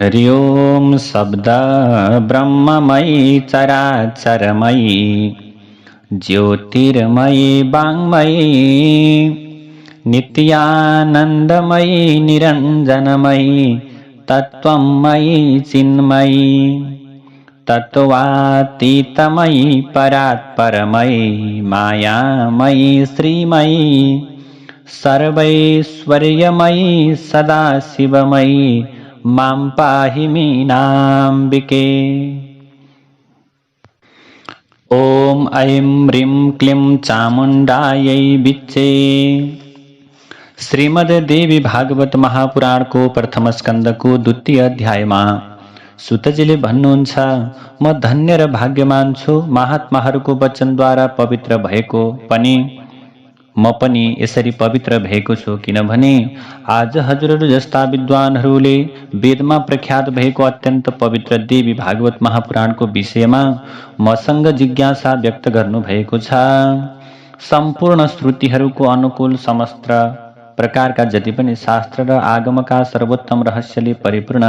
हरि ओम शब्द ब्रह्ममयी चराचरमयी ज्योतिर्मयी वाङ्मयी नित्यानन्दमयी निरञ्जनमयी तत्त्वमयी चिन्मयी तत्त्वातीतमयी परात्परमयी मायामयी श्रीमयी सर्वैश्वर्यमयी सदाशिवमयी मां पाहि मीनाम्बिके। ओम ऐं ह्रीं क्लीं चामुण्डायै विच्चे। श्रीमद् देवी भागवत महापुराण को प्रथम स्कन्द को द्वितीय अध्यायमा सुतजीले भन्नुहुन्छ, म धन्य र भाग्यमान छु, महात्माहरूको वचनद्वारा पवित्र भएको पनि म पनि यसरी पवित्र भएको छु, किनभने आज हजुरहरू जस्ता विद्वानहरूले वेदमा प्रख्यात भएको अत्यन्त पवित्र देवी भागवत महापुराणको विषयमा मसँग जिज्ञासा व्यक्त गर्नु भएको छ। सम्पूर्ण श्रुतिहरूको अनुकूल समस्त प्रकारका जति पनि शास्त्र र आगमका सर्वोत्तम रहस्यले परिपूर्ण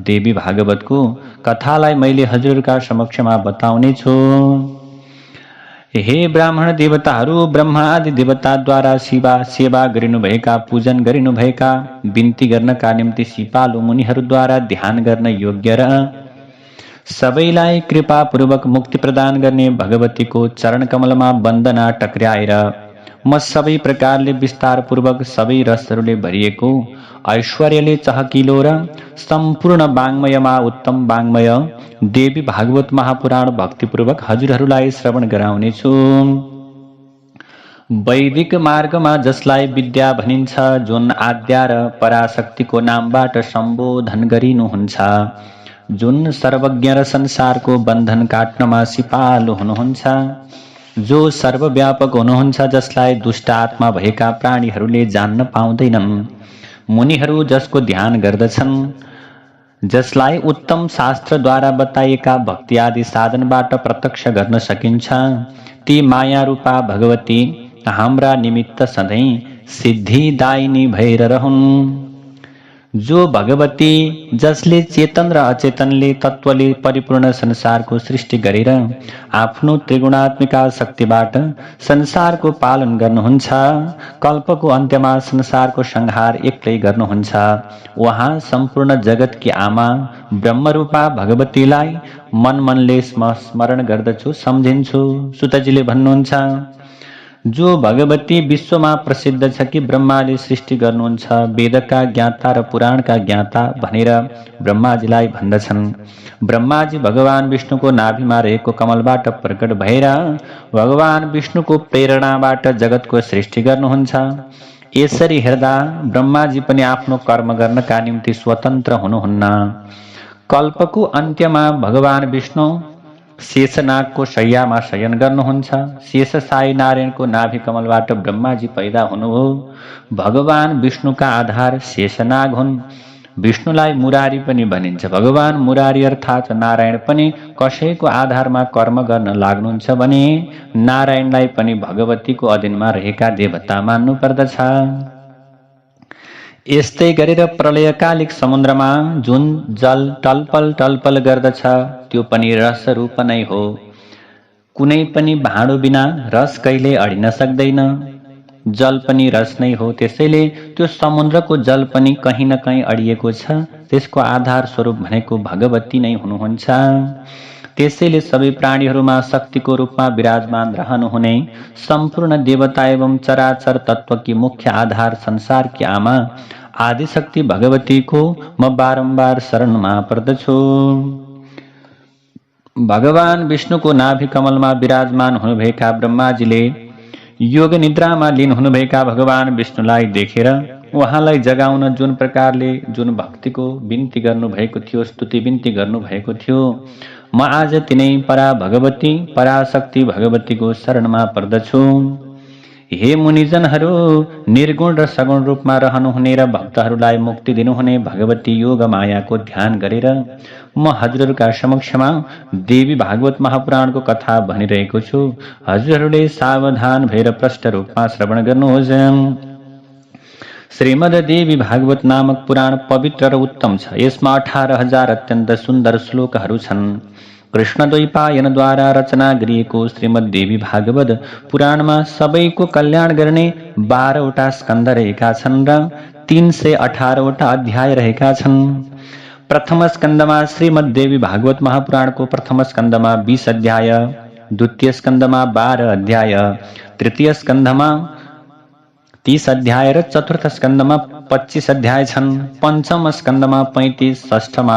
देवी भागवतको कथालाई मैले हजुरहरूका समक्षमा बताउने छु। हे ब्राह्मण देवताहरू, ब्रह्मा आदि देवताद्वारा सेवा गरिनुभएका, पूजन गरिनुभएका, बिन्ती गर्नका निम्ति सिपालु मुनिहरूद्वारा ध्यान गर्न योग्य र सबैलाई कृपापूर्वक मुक्ति प्रदान गर्ने भगवतीको चरण कमलमा वन्दना टक्र्याएर म सबै प्रकारले विस्तारपूर्वक सबै रसहरूले भरिएको ऐश्वर्यले चहकिलो र सम्पूर्ण वाङ्मयमा उत्तम वाङ्मय देवी भागवत महापुराण भक्तिपूर्वक हजुरहरूलाई श्रवण गराउनेछु। वैदिक मार्गमा जसलाई विद्या भनिन्छ, जुन आद्या र पराशक्तिको नामबाट सम्बोधन गरिनुहुन्छ, जुन सर्वज्ञ र संसारको बन्धन काट्नमा सिपालु हुनुहुन्छ, जो सर्वव्यापक हुनुहुन्छ, जसलाई दुष्ट आत्मा भएका प्राणीहरूले जान्न पाउँदैनन्, मुनिहरू जसको ध्यान गर्दछन्, जसलाई उत्तम शास्त्रद्वारा बताइएका भक्ति आदि साधनबाट प्रत्यक्ष गर्न सकिन्छ, ती माया रूपा भगवती हाम्रा निमित्त सधैँ सिद्धिदायिनी भएर रहन्। जो भगवती जसले चेतन र अचेतनले तत्त्वले परिपूर्ण संसारको सृष्टि गरेर आफ्नो त्रिगुणात्मिका शक्तिबाट संसारको पालन गर्नुहुन्छ, कल्पको अन्त्यमा संसारको संहार एक्लै गर्नुहुन्छ, उहाँ सम्पूर्ण जगतकी आमा ब्रह्मरूपा भगवतीलाई मनले स्मरण गर्दछु, सम्झिन्छु। सुतजीले भन्नुहुन्छ, जो भगवती विश्वमा प्रसिद्ध छ कि ब्रह्माले सृष्टि गर्नुहुन्छ, वेदका ज्ञाता र पुराणका ज्ञाता भनेर ब्रह्माजीलाई भन्दछन्। ब्रह्माजी भगवान विष्णुको नाभिमा रहेको कमलबाट प्रकट भएर भगवान विष्णुको प्रेरणाबाट जगतको सृष्टि गर्नुहुन्छ। यसरी हेर्दा ब्रह्माजी पनि आफ्नो कर्म गर्नका निम्ति स्वतन्त्र हुनुहुन्न। कल्पको अन्त्यमा भगवान विष्णु शेषनागको शय्यामा शयन गर्नुहुन्छ। शेषशाही नारायणको नाभि कमलबाट ब्रह्माजी पैदा हुनुभयो। भगवान विष्णुका आधार शेषनाग हुन्। विष्णुलाई मुरारी पनि भनिन्छ। भगवान मुरारी अर्थात् नारायण पनि कसैको आधारमा कर्म गर्न लाग्नुहुन्छ भने नारायणलाई पनि भगवतीको अधीनमा रहेका देवता मान्नु पर्दछ। यस्तै गरेर प्रलयकालिक समुद्रमा जुन जल टलपल गर्दछ, त्यो पनि रस रूप नै हो। कुनै पनि भाँडो बिना रस कहिले अडिन सक्दैन। जल पनि रस नै हो, त्यसैले त्यो समुद्रको जल पनि कहीँ न कहीँ अडिएको छ। त्यसको आधार स्वरूप भनेको भगवती नै हुनुहुन्छ। त्यसैले सबै प्राणीहरूमा शक्तिको रूपमा विराजमान रहनुहुने सम्पूर्ण देवता एवं चराचर तत्त्वकी मुख्य आधार संसारकी आमा आदिशक्ति भगवतीको म बारम्बार शरणमा पर्दछु। भगवान विष्णुको नाभि कमलमा विराजमान हुनुभएका ब्रह्माजीले योग निद्रामा लीन हुनुभएका भगवान विष्णुलाई देखेर उहाँलाई जगाउन जुन प्रकारले जुन भक्तिको बिन्ती गर्नुभएको थियो, स्तुति बिन्ती गर्नुभएको थियो, म आज तिनै परा भगवती पराशक्ति भगवतीको शरणमा पर्दछु। हे मुनिजनहरू, निर्गुण र सगुण रूपमा रहनुहुने र भक्तहरूलाई मुक्ति दिनुहुने भगवती योग मायाको ध्यान गरेर म हजुरहरूका समक्षमा देवी भागवत महापुराणको कथा भनिरहेको छु। हजुरहरूले सावधान भएर प्रष्ट रूपमा श्रवण गर्नुहोस्। श्रीमद्देवी भागवत नामक पुराण पवित्र र उत्तम छ। यसमा 18,000 अत्यन्त सुन्दर श्लोकहरू छन्। कृष्णद्वैपायनद्वारा रचना गरिएको श्रीमद्देवी भागवत पुराणमा सबैको कल्याण गर्ने 12वटा स्कन्ध रहेका छन् र 318वटा अध्याय रहेका छन्। प्रथम स्कन्धमा श्रीमद्देवी भागवत महापुराणको प्रथम स्कन्धमा 20 अध्याय, द्वितीय स्कन्धमा 12 अध्याय, तृतीय स्कन्धमा 30 अध्याय र चतुर्थ स्कन्धमा 25 अध्याय छन्। पञ्चम स्कन्धमा 35, षष्ठमा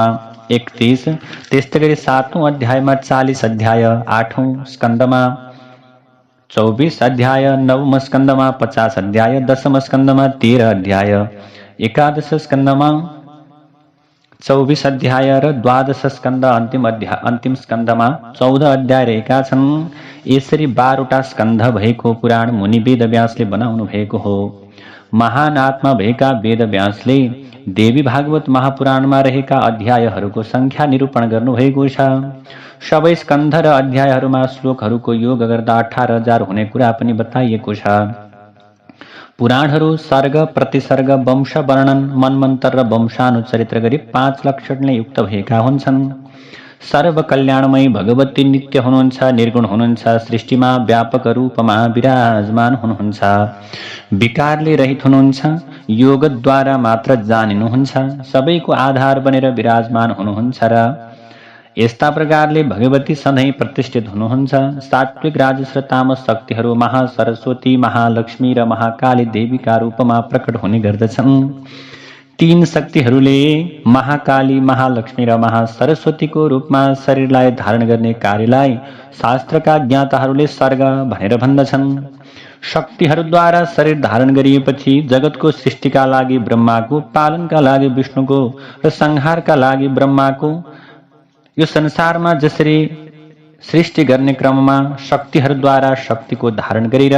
31, त्यस्तै गरी 7औं अध्यायमा 40 अध्याय, 8औं स्कन्धमा 24 अध्याय, 9औं स्कन्धमा 50 अध्याय, 10औं स्कन्धमा 13 अध्याय, 11 स्कन्धमा 24 अध्याय र 12 स्कन्ध अन्तिम स्कन्धमा 14 अध्याय रहेका छन्। यसरी 12वटा स्कन्ध भएको पुराण मुनि वेदव्यासले बनाउनु भएको हो। महान आत्मा भएका वेदव्यासले देवी भागवत महापुराणमा रहेका अध्यायहरूको संख्या निरूपण गर्नुभएको छ। सबै स्कन्ध र अध्यायहरूमा श्लोकहरूको योग गर्दा 18,000 हुने कुरा पनि बताइएको छ। पुराणहरू सर्ग, प्रतिसर्ग, वंश वर्णन, मन्वन्तर र वंशानुचरित्र गरी 5 लक्षणले युक्त भएका हुन्छन्। सर्व कल्याणमयी भगवती नित्य हुनुहुन्छ, निर्गुण हुनुहुन्छ, सृष्टिमा व्यापक रूपमा विराजमान हुनुहुन्छ, विकारले रहित हुनुहुन्छ, योगद्वारा मात्र जानिनुहुन्छ, सबैको आधार बनेर विराजमान हुनुहुन्छ र यस्ता प्रकारले भगवती सधैँ प्रतिष्ठित हुनुहुन्छ। सात्विक, राजस र तामस शक्तिहरू महासरस्वती, महालक्ष्मी र महाकाली देवीका रूपमा प्रकट हुने गर्दछन्। तीन शक्तिहरूले महाकाली, महालक्ष्मी र महासरस्वतीको रूपमा शरीरलाई धारण गर्ने कार्यलाई शास्त्रका ज्ञाताहरूले सर्ग भनेर भन्दछन्। शक्तिहरूद्वारा शरीर धारण गरिएपछि जगतको सृष्टिका लागि ब्रह्माको, पालनका लागि विष्णुको र संहारका लागि ब्रह्माको, यो संसारमा जसरी सृष्टि गर्ने क्रममा शक्तिहरूद्वारा शक्तिको धारण गरेर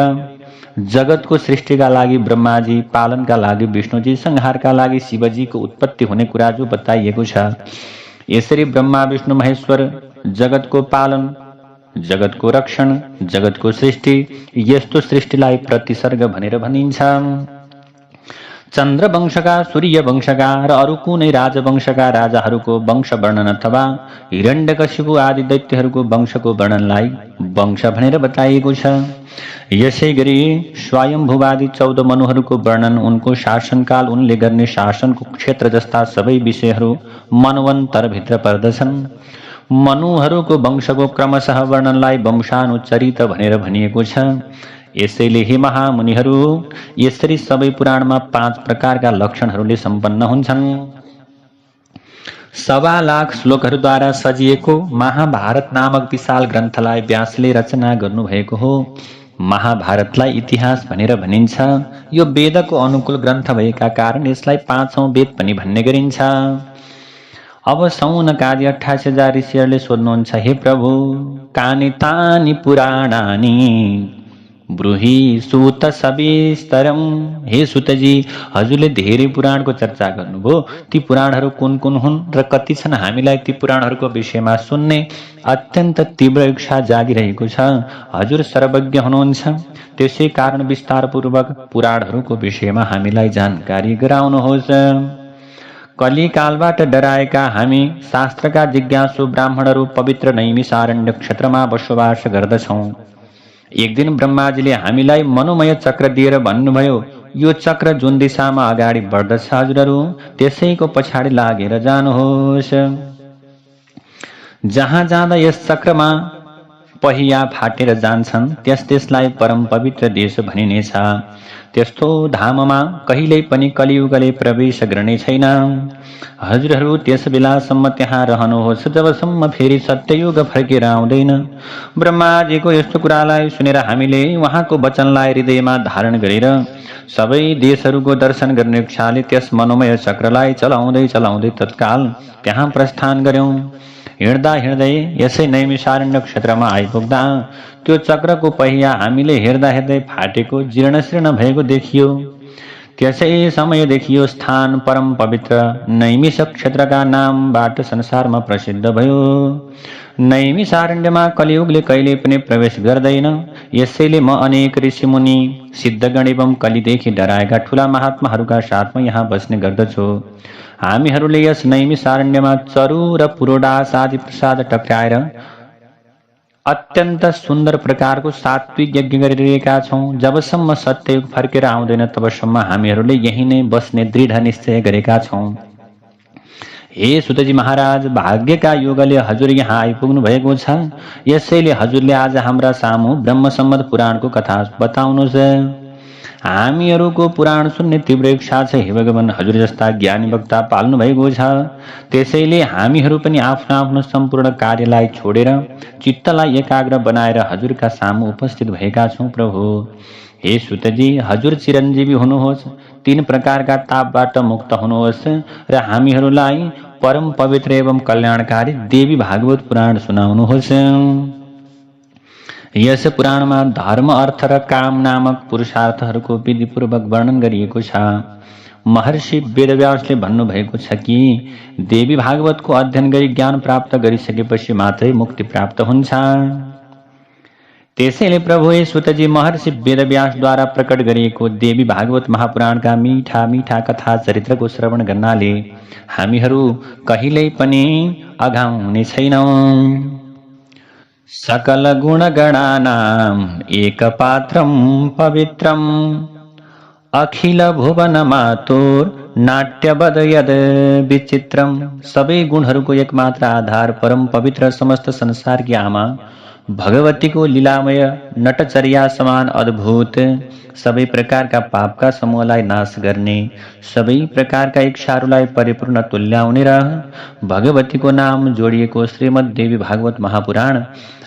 जगतको सृष्टिका लागि ब्रह्माजी, पालनका लागि विष्णुजी, संहारका लागि शिवजीको उत्पत्ति हुने कुरा जो बताइएको छ। यसरी ब्रह्मा, विष्णु, महेश्वर जगतको पालन, जगतको रक्षण, जगतको सृष्टि, यस्तो सृष्टिलाई प्रतिसर्ग भनेर भनिन्छ। चन्द्र वंशका, सूर्य वंशका र अरू कुनै राजवंशका राजाहरूको वंश वर्णन अथवा हिरण्यकशिपु आदि दैत्यहरूको वंशको वर्णनलाई वंश भनेर बताइएको छ। यसै गरी स्वयम्भुवादि 14 मनुहरूको वर्णन, उनको शासनकाल, उनले गर्ने शासनको क्षेत्र जस्ता सबै विषयहरू मन्वन्तरभित्र पर्दछन्। मनुहरूको वंशको क्रमशः वर्णनलाई वंशानुचरित भनेर भनिएको छ। यसैले हे महामुनिहरू, यसरी सबै पुराणमा 5 प्रकारका लक्षणहरूले सम्पन्न हुन्छन्। 1.25 लाख श्लोकहरूद्वारा सजिएको महाभारत नामक विशाल ग्रन्थलाई व्यासले रचना गर्नुभएको हो। महाभारतलाई इतिहास भनेर भनिन्छ। यो वेदको अनुकूल ग्रन्थ भएका कारण यसलाई 5औं वेद पनि भन्ने गरिन्छ। अब सौनकादि 88,000 ऋषिहरूले सोध्नुहुन्छ, हे प्रभु, कानि तानि पुराणानि ब्रूहि सुत सविस्तरम। हे सुतजी, हजुरले धेरै पुराणको चर्चा गर्नुभयो। ती पुराणहरू कुन कुन हुन् र कति छन्? हामीलाई ती पुराणहरूको विषयमा सुन्ने अत्यन्त तीव्र इच्छा जागिरहेको छ। हजुर सर्वज्ञ हुनुहुन्छ, त्यसै कारण विस्तारपूर्वक पुराणहरूको विषयमा हामीलाई जानकारी गराउनुहोस्। कलिकालबाट डराएका हामी शास्त्रका जिज्ञासु ब्राह्मणहरू पवित्र नैमिषारण्य क्षेत्रमा बसोबास गर्दछौँ। एक दिन ब्रह्माजीले हामीलाई मनोमय चक्र दिएर भन्नुभयो, यो चक्र जुन दिशामा अगाडि बढ्दछ हजुरहरू त्यसैको पछाडि लागेर जानुहोस्। जहाँ जाँदा यस चक्रमा पहिया फाटेर जान्छन् त्यसलाई परम पवित्र देश भनिनेछ। त्यस्तो धाममा कहिल्यै पनि कलियुगले प्रवेश गर्ने छैन। हजुरहरू त्यस बेलासम्म त्यहाँ रहनुहोस् जबसम्म फेरि सत्ययुग फर्केर आउँदैन। ब्रह्माजीको यस्तो कुरालाई सुनेर हामीले उहाँको वचनलाई हृदयमा धारण गरेर सबै देशहरूको दर्शन गर्ने इच्छाले त्यस मनोमय चक्रलाई चलाउँदै तत्काल त्यहाँ प्रस्थान गर्यौं। हिँड्दा हिँड्दै यसै नैमिषारण्य क्षेत्रमा आइपुग्दा त्यो चक्रको पहिया हामीले हेर्दै फाटेको, जीर्णशीर्ण भएको देखियो। त्यसै समयदेखि यो स्थान परम पवित्र नैमिष क्षेत्रका नामबाट संसारमा प्रसिद्ध भयो। नैमिषारण्यमा कलियुगले कहिले पनि प्रवेश गर्दैन। यसैले म अनेक ऋषिमुनि सिद्धगण एवं कलिदेखि डराएका ठुला महात्माहरूका साथमा यहाँ बस्ने गर्दछु। हामीहरूले यस नैमिषारण्यमा चरु र पुरोडास आदि प्रसाद टक्राएर अत्यन्त सुन्दर प्रकारको सात्विक यज्ञ गरिरहेका छौँ। जबसम्म सत्ययुग फर्केर आउँदैन तबसम्म हामीहरूले यही नै बस्ने दृढ निश्चय गरेका छौँ। हे सुतजी महाराज, भाग्यका योगले हजुर यहाँ आइपुग्नु भएको छ। यसैले हजुरले आज हाम्रा सामु ब्रह्मसम्मत पुराणको कथा बताउनुहोस्। हामीहरूको पुराण सुन्ने तीव्र इच्छा छ। हे भगवान, हजुर जस्ता ज्ञानी वक्ता पाल्नु भएको छ। त्यसैले हामीहरू पनि आफ्नो आफ्नो सम्पूर्ण कार्यलाई छोडेर चित्तलाई एकाग्र बनाएर हजुरका सामु उपस्थित भएका छौँ। प्रभु, हे सुतजी, हजुर चिरञ्जीवी हुनुहोस्, 3 प्रकारका तापबाट मुक्त हुनुहोस् र हामीहरूलाई परम पवित्र एवं कल्याणकारी देवी भागवत पुराण सुनाउनुहोस्। यस पुराणमा धर्म, अर्थ र काम नामक पुरुषार्थहरूको विधिपूर्वक वर्णन गरिएको छ। महर्षि वेदव्यासले भन्नुभएको छ कि देवी भागवतको अध्ययन गरी ज्ञान प्राप्त गरिसकेपछि मात्रै मुक्ति प्राप्त हुन्छ। त्यसैले प्रभु हे सुतजी, महर्षि वेदव्यासद्वारा प्रकट गरिएको देवी भागवत महापुराणका मीठा मीठा कथा चरित्रको श्रवण गर्नाले हामीहरू कहिल्यै पनि अघाउने छैनौँ। सकल गुणगणानाम् एकपात्रं पवित्रम् अखिल भुवन मातुर नाट्यवद यद विचित्रम। सबै गुणहरूको एकमात्र आधार परम पवित्र समस्त संसारकी आमा भगवतीको लीलामय नटचर्या समान अद्भुत, सबै प्रकारका पापका समूहलाई नाश गर्ने, सबै प्रकारका इच्छाहरूलाई परिपूर्ण तुल्याउने र भगवतीको नाम जोडिएको श्रीमद् देवी भागवत महापुराण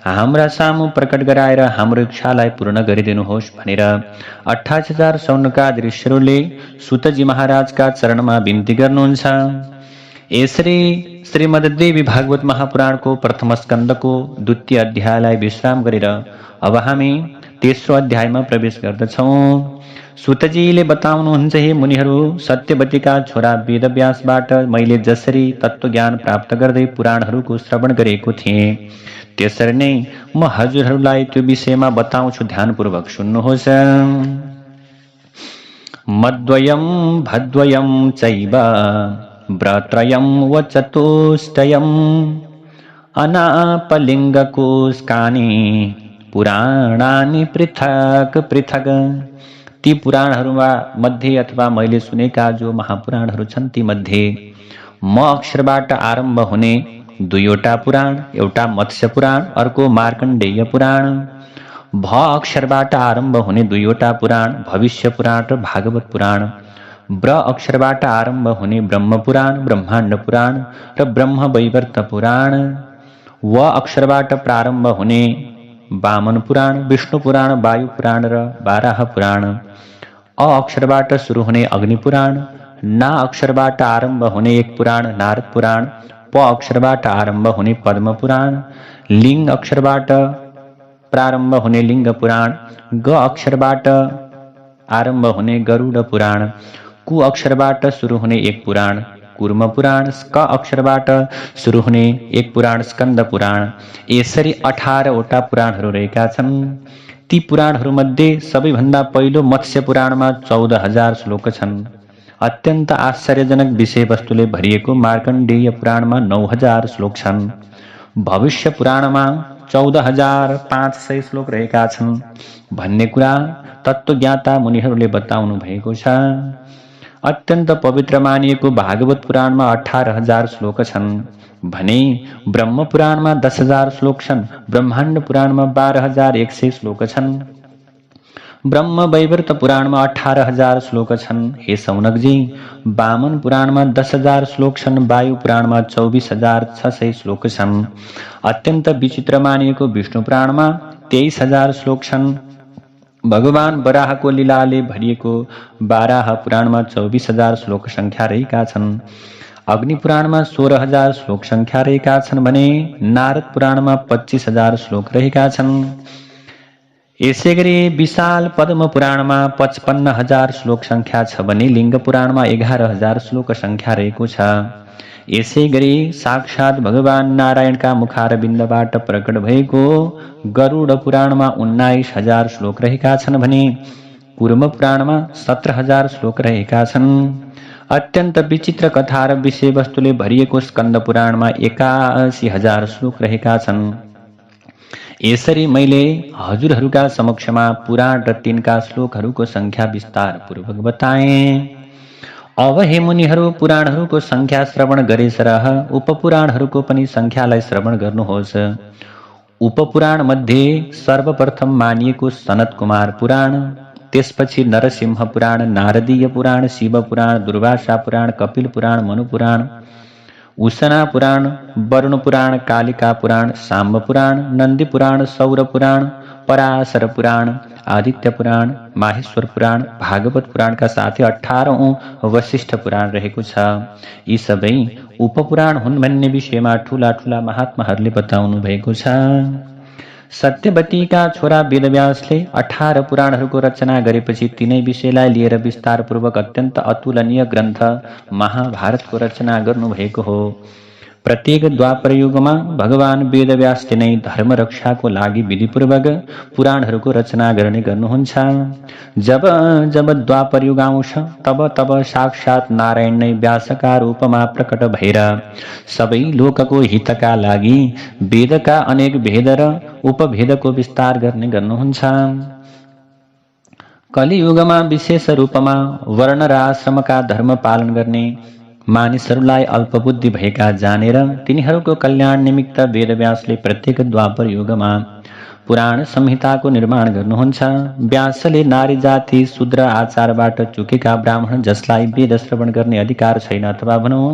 हाम्रा सामु प्रकट गराएर हाम्रो इच्छालाई पूर्ण गरिदिनुहोस् भनेर 28,000 सौनकाद ऋषिहरूले सुतजी महाराजका चरणमा बिन्ती गर्नुहुन्छ। यसरी श्रीमद् देवी भागवत महापुराणको प्रथम स्कन्धको 2य अध्यायलाई विश्राम गरेर अब हामी तेस्रो अध्यायमा प्रवेश गर्दछौँ। सुतजीले बताउनुहुन्छ, हे मुनिहरू, सत्यवतीका छोरा वेदव्यासबाट मैले जसरी तत्त्वज्ञान प्राप्त गर्दै पुराणहरूको श्रवण गरेको थिएँ, त्यसरी नै म हजुरहरूलाई त्यो विषयमा बताउँछु, ध्यानपूर्वक सुन्नुहोस्। मद्वयं भद्वयं चैव व्रत्रयं व चतुष्टयं अनापलिङ्गकोष्कानि पुराणानि पृथक पृथक। ती पुराणहरूमा मध्ये अथवा मैले सुनेका जो महापुराणहरू छन् ती मध्ये म अक्षरबाट आरम्भ हुने 2वटा पुराण, एउटा मत्स्य पुराण, अर्को मार्कण्डेय पुराण, भ अक्षरबाट आरम्भ हुने 2वटा पुराण, भविष्य पुराण र भागवत पुराण, ब्र अक्षरबाट आरम्भ हुने ब्रह्म पुराण, ब्रह्माण्ड पुराण र ब्रह्म वैवर्त पुराण, व अक्षरबाट प्रारम्भ हुने वामन पुराण, विष्णु पुराण, वायु पुराण र बाराह पुराण, अ अक्षरबाट सुरु हुने अग्नि पुराण, ना अक्षरबाट आरम्भ हुने एक पुराण नारद पुराण, प अक्षरबाट आरम्भ हुने पद्म पुराण, लिङ्ग अक्षरबाट प्रारम्भ हुने लिङ्ग पुराण, ग अक्षरबाट आरम्भ हुने गरुड पुराण, कु अक्षरबाट सुरु हुने एक पुराण कुर्म पुराण, क अक्षरबाट सुरु हुने एक पुराण स्कन्द पुराण। यसरी 18वटा पुराणहरू रहेका छन्। ती पुराणहरूमध्ये सबैभन्दा पहिलो मत्स्य पुराणमा 14,000 श्लोक छन्। अत्यन्त आश्चर्यजनक विषयवस्तुले भरिएको मार्कण्डेय पुराणमा 9,000 श्लोक छन्। भविष्य पुराणमा 14,500 श्लोक रहेका छन् भन्ने कुरा तत्त्वज्ञाता मुनिहरूले बताउनु भएको छ। अत्यन्त पवित्र मानिएको भागवत पुराणमा 18,000 श्लोक छन् भने ब्रह्म पुराणमा 10,000 श्लोक छन्, ब्रह्माण्ड पुराणमा 12,100 श्लोक छन्, ब्रह्म वैवर्त पुराणमा 18,000 श्लोक छन्। हे सौनकजी, वामन पुराणमा 10,000 श्लोक छन्, वायु पुराणमा 24,600 श्लोक छन्। अत्यन्त विचित्र मानिएको विष्णु पुराणमा 23,000 श्लोक छन्। भगवान वराहको लीलाले भरिएको बाराह पुराणमा 24,000 श्लोक संख्या रहेका छन्। अग्नि पुराणमा 16,000 श्लोक संख्या रहेका छन् भने नारद पुराणमा 25,000 श्लोक रहेका छन्। यसै गरी विशाल पद्म पुराणमा 55,000 श्लोक संख्या छ भने लिङ्ग पुराणमा 11,000 श्लोक संख्या रहेको छ। यसै गरी साक्षात् भगवान नारायणका मुखारविन्दबाट प्रकट भएको गरुड पुराणमा 19,000 श्लोक रहेका छन् भने कुर्म पुराणमा 17,000 श्लोक रहेका छन्। अत्यन्त विचित्र कथा र विषयवस्तुले भरिएको स्कन्द पुराणमा 81,000 श्लोक रहेका छन्। यसरी मैले हजुरहरूका समक्षमा पुराण र तिनका श्लोकहरूको संख्या विस्तार पूर्वक बताएँ। अब हे मुनिहरू, पुराणहरूको संख्या श्रवण गरे सरह उपपुराणहरूको पनि संख्यालाई श्रवण गर्नुहोस्। उपपुराण मध्ये सर्वप्रथम मानिएको सनत कुमार पुराण, त्यसपछि नरसिंह पुराण, नारदीय पुराण, शिव पुराण, दुर्वासा पुराण, कपिल पुराण, मनु पुराण, उशना पुराण, वरुण पुराण, कालिका पुराण, सांब पुराण, नंदी पुराण, सौर पुराण, पराशर पुराण, आदित्य पुराण, माहेश्वर पुराण, भागवत पुराणका साथै 18औं वशिष्ठ पुराण रहेको छ। यी सबै उपपुराण हुन् भन्ने विषयमा ठूला ठूला महात्माहरूले बताउनु भएको छ। सत्यवतीका छोरा वेदव्यासले 18 पुराणहरूको रचना गरेपछि तिनै विषयलाई लिएर विस्तारपूर्वक अत्यन्त अतुलनीय ग्रन्थ महाभारतको रचना गर्नुभएको हो। प्रत्येक द्वापर युगमा भगवान वेदव्यासले नै धर्म रक्षाको लागि विधिपूर्वक पुराणहरूको रचना गर्ने गर्नुहुन्छ। जब जब द्वापर युग आउँछ तब तब साक्षात् नारायण नै व्यासका रूपमा प्रकट भएर सबै लोकको हितका लागि वेदका अनेक भेद र उपभेदको विस्तार गर्ने गर्नुहुन्छ। कलियुगमा विशेष रूपमा वर्ण र आश्रमका धर्म पालन गर्ने मानिसहरूलाई अल्पबुद्धि भएका जानेर तिनीहरूको कल्याण निमित्त वेदव्यासले प्रत्येक द्वापर युगमा पुराण संहिताको निर्माण गर्नुहुन्छ। व्यासले नारी जाति शूद्र आचारबाट चुकेका ब्राह्मण जसलाई वेद श्रवण गर्ने अधिकार छैन अथवा भनौँ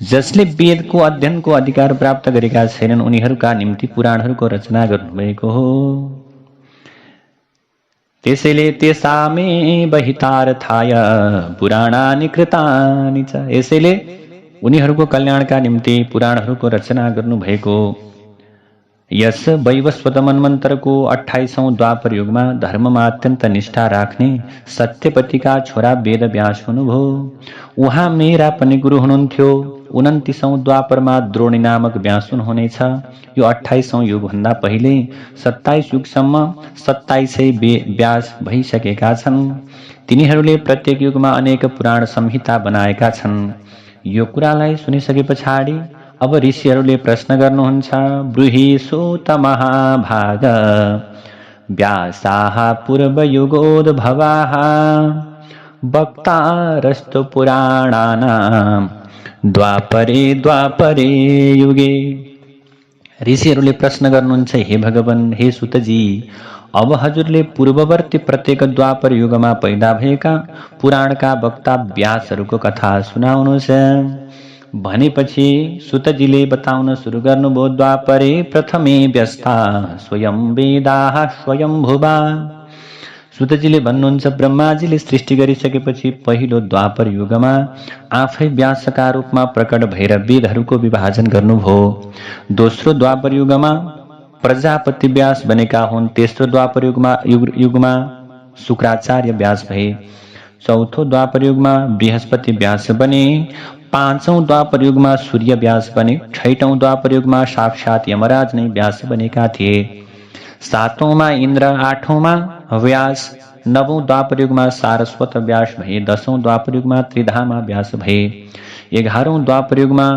जसले वेदको अध्ययनको अधिकार प्राप्त गरेका छैनन् उनीहरूका निम्ति पुराणहरूको रचना गर्नुभएको हो। त्यसैले तेसामेव हितार्थाय पुराणानि कृतानि च, यसैले उनीहरूको कल्याणका निम्ति पुराणहरूको रचना गर्नुभएको। यस वैवस्वत मन्वन्तरको 28औं द्वापर युगमा धर्ममा अत्यन्त निष्ठा राख्ने सत्यपतिका छोरा वेदव्यास हुनुभयो। उहाँ मेरा पनि गुरु हुनुहुन्थ्यो। 29औं द्वापरमा द्रोणी नामक व्यास हुनुहुनेछ। यो 28औं युगभन्दा पहिले 27 युगसम्म 2700 व्यास भइसकेका छन्। तिनीहरूले प्रत्येक युगमा अनेक पुराण संहिता बनाएका छन्। यो कुरालाई सुनिसके पछाडि अब ऋषिहरूले प्रश्न गर्नुहुन्छ। ब्रूहि सूत महाभाग व्यासाः पूर्वयुगोद्भवाः वक्तारस्तु पुराणानां द्वापरे युगे। ऋषिहरूले प्रश्न गर्नुहुन्छ, हे भगवान, हे सुतजी, अब हजुरले पूर्ववर्ती प्रत्येक द्वापर युगमा पैदा भएका पुराणका वक्ता व्यासहरूको कथा सुनाउनुहोस्। भनेपछि सुतजीले बताउन सुरु गर्नुभयो। द्वापरे प्रथमे व्यस्ता स्वयं वेदाः स्वयं भुवा। सुतजीले भन्नुहुन्छ, ब्रह्माजीले सृष्टि गरिसकेपछि पहिलो द्वापर युगमा आफै व्यासका रूपमा प्रकट भएर वेदहरूको विभाजन गर्नुभयो। दोस्रो द्वापर युगमा प्रजापति व्यास बनेका हुन्। तेस्रो द्वापर युगमा शुक्राचार्य व्यास भए। चौथो द्वापर युगमा बृहस्पति व्यास बने। 5औं द्वापर युगमा सूर्य व्यास बने। 6औं द्वापर युगमा साक्षात् यमराज नै व्यास बनेका थिए। 7औंमा इन्द्र, 8औंमा व्यास, 9औं द्वापर युगमा सारस्वत व्यास भए। 10औं द्वापर युगमा त्रिधामा व्यास भए। 11औं द्वापर युगमा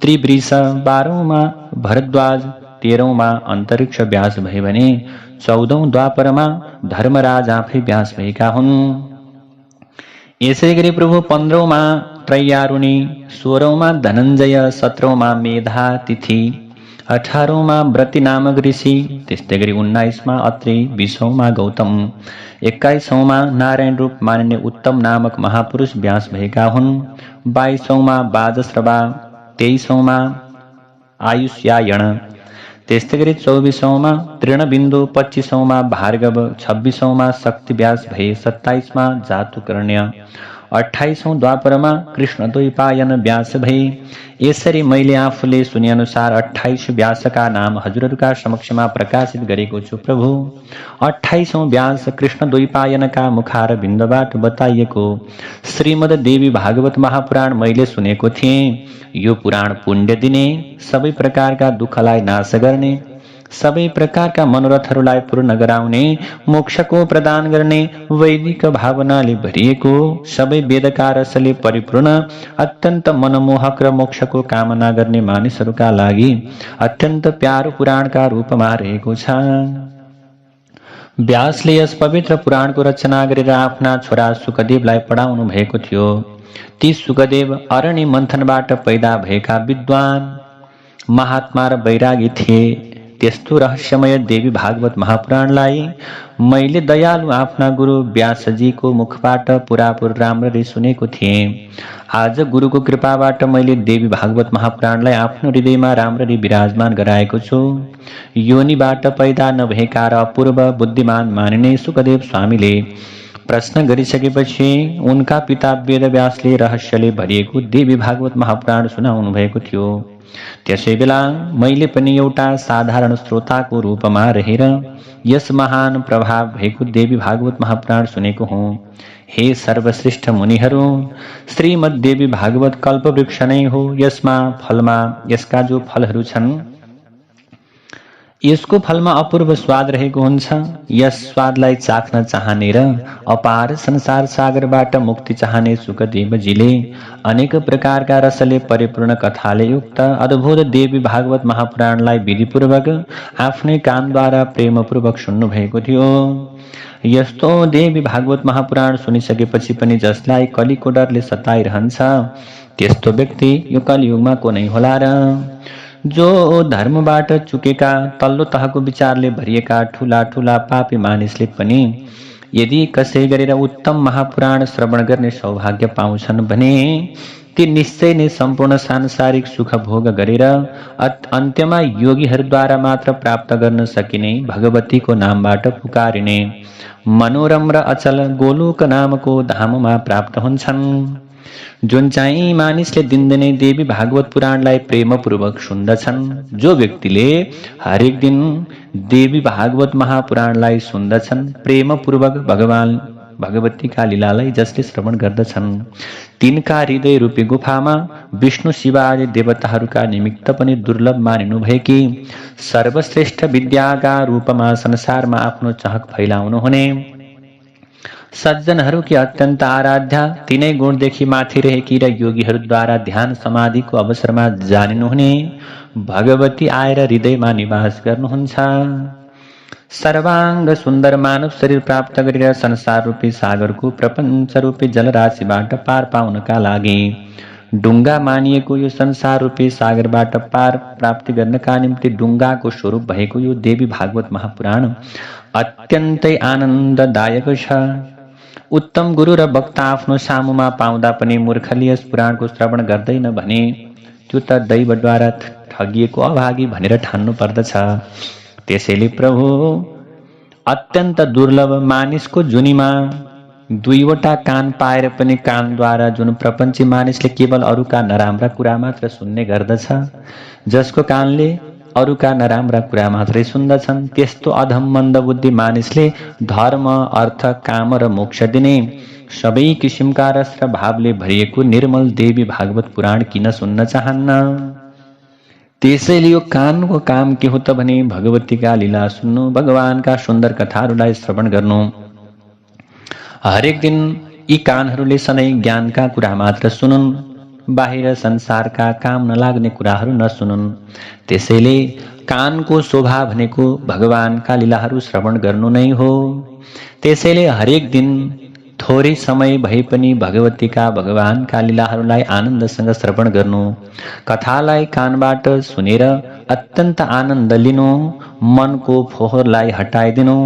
त्रिवृष, 12औंमा भरद्वाज, 13औंमा अन्तरिक्ष व्यास भए भने 14औं द्वापरमा धर्मराज आफै व्यास भएका हुन्। यसै गरी प्रभु 15औंमा त्रैयारुणी, 16औंमा धनञ्जय, 17औंमा मेधातिथि, 18औंमा व्रति नामक ऋषि, त्यस्तै गरी 19मा अत्रि, 20औंमा गौतम, 21औंमा नारायण रूप मानिने उत्तम नामक महापुरुष व्यास भएका हुन्। 22औंमा बाजश्रवा, 23औंमा आयुष्यायण, त्यस्तै गरी 24औंमा तृणबिन्दु, 25औंमा भार्गव, 26औंमा शक्ति व्यास भए। 27मा जातुकर्ण्य, 28औं द्वापरमा कृष्ण द्वैपायन व्यास भई। यसरी मैले आफूले सुने अनुसार 28 व्यासका नाम हजुरहरूका समक्षमा प्रकाशित गरेको छु प्रभु। 28औं व्यास कृष्ण द्वैपायनका मुखार बिन्दबाट बताइएको श्रीमद् देवी भागवत महापुराण मैले सुनेको थिएँ। यो पुराण पुण्य दिने, सबै प्रकारका दुःखलाई नाश गर्ने, सबै प्रकारका मनोरथहरूलाई पूर्ण गराउने, मोक्षको प्रदान गर्ने, वैदिक भावनाले भरिएको, सबै वेदका रसले परिपूर्ण, अत्यन्त मनमोहक र मोक्षको कामना गर्ने मानिसहरूका लागि अत्यन्त प्यारो पुराणका रूपमा रहेको छ। व्यासले यस पवित्र पुराणको रचना गरेर आफ्ना छोरा सुकदेवलाई पढाउनु भएको थियो। ती सुकदेव अरण्य मन्थनबाट पैदा भएका विद्वान महात्मा र वैरागी थिए। त्यस्तो रहस्यमय देवी भागवत महापुराणलाई मैले दयालु आफ्ना गुरु व्यासजीको मुखबाट पुरापुर राम्ररी सुनेको थिएँ। आज गुरुको कृपाबाट मैले देवी भागवत महापुराणलाई आफ्नो हृदयमा राम्ररी विराजमान गराएको छु। योनिबाट पैदा नभएका र अपूर्व बुद्धिमान मानिने सुकदेव स्वामीले प्रश्न गरिसकेपछि उनका पिता वेदव्यासले रहस्यले भरिएको देवी भागवत महापुराण सुनाउनु भएको थियो। त्यसै बेला मैले पनि एउटा साधारण श्रोताको रूपमा रहेर यस महान प्रभाव भएको देवी भागवत महापुराण सुनेको हुँ। हे सर्वश्रेष्ठ मुनिहरू, श्रीमद् देवी भागवत कल्पवृक्ष नै हो। यसमा फलमा यसका जो फलहरू छन्, यसको फलमा अपूर्व स्वाद रहेको हुन्छ। यस स्वादलाई चाख्न चाहने र अपार संसार सागरबाट मुक्ति चाहने सुकदेवजीले अनेक प्रकारका रसले परिपूर्ण कथाले युक्त अद्भुत देवी भागवत महापुराणलाई विधिपूर्वक आफ्नै कानद्वारा प्रेमपूर्वक सुन्नु भएको थियो। यस्तो देवी भागवत महापुराण सुनिसकेपछि पनि जसलाई कलिको डरले सताइरहन्छ, त्यस्तो व्यक्ति यो कलियुगमा को नै होला र? जो धर्मबाट चुकेका, तल्लो तहको विचारले भरिएका ठूला ठूला पापी मानिसले पनि यदि कसै गरेर उत्तम महापुराण श्रवण गर्ने सौभाग्य पाउँछन् भने ती निश्चय नै सम्पूर्ण सांसारिक सुख भोग गरेर अन्त्यमा योगीहरूद्वारा मात्र प्राप्त गर्न सकिने भगवतीको नामबाट पुकारिने मनोरम र अचल गोलोक नामको धाममा प्राप्त हुन्छन्। जुन चाहिँ मानिसले दिनदिनै देवी भागवत पुराणलाई प्रेमपूर्वक सुन्दछन्, जो व्यक्तिले हरेक दिन देवी भागवत महापुराणलाई सुन्दछन्, प्रेमपूर्वक भगवान भगवतीका लीलालाई जसले श्रवण गर्दछन्, तिनका हृदय रूपी गुफामा विष्णु शिव आदि देवताहरूका निमित्त पनि दुर्लभ मानिनु भएकी सर्वश्रेष्ठ विद्याका रूपमा संसारमा आफ्नो चहक फैलाउनु हुने सज्जनहरूकी अत्यन्त आराध्या, तीनै गुणदेखि माथि रहेकी र योगीहरूद्वारा ध्यान समाधिको अवसरमा जानिनुहुने भगवती आएर हृदयमा निवास गर्नुहुन्छ। सर्वाङ्ग सुन्दर मानव शरीर प्राप्त गरेर संसार रूपी सागरको प्रपञ्च रूपी जलराशिबाट पार पाउनका लागि डुङ्गा मानिएको यो संसार रूपी सागरबाट पार प्राप्ति गर्नका निम्ति डुङ्गाको स्वरूप भएको यो देवी भागवत महापुराण अत्यन्तै आनन्ददायक छ। उत्तम गुरु र वक्ता आफ्नो सामुमा पाउँदा पनि मूर्खले यस पुराणको श्रवण गर्दैन भने त्यो त दैवद्वारा ठगिएको अभागी भनेर ठान्नु पर्दछ। त्यसैले प्रभु, अत्यन्त दुर्लभ मानिसको जुनीमा दुईवटा कान पाएर पनि कानद्वारा जुन प्रपञ्ची मानिसले केवल अरूका नराम्रा कुरा मात्र सुन्ने गर्दछ, जसको कानले अरूका नराम्रा कुरा मात्रै सुन्दछन्, त्यस्तो अधम मन्दबुद्धि मानिसले धर्म, अर्थ, काम र मोक्ष दिने सबै किसिमका रस र भावले भरिएको निर्मल देवी भागवत पुराण किन सुन्न चाहन्न? त्यसैले यो कानको काम के हो त भने भगवतीका लीला सुन्नु, भगवानका सुन्दर कथाहरूलाई श्रवण गर्नु। हरेक दिन यी कानहरूले सधैँ ज्ञानका कुरा मात्र सुनुन्, बाहिर संसारका काम नलाग्ने कुराहरू नसुनुन्। त्यसैले कानको शोभा भनेको भगवानका लीलाहरू श्रवण गर्नु नै हो। त्यसैले हरेक दिन थोरै समय भए पनि भगवतीका भगवानका लीलाहरूलाई आनन्दसँग श्रवण गर्नु, कथालाई कानबाट सुनेर अत्यन्त आनन्द लिनु, मनको फोहोरलाई हटाइदिनु।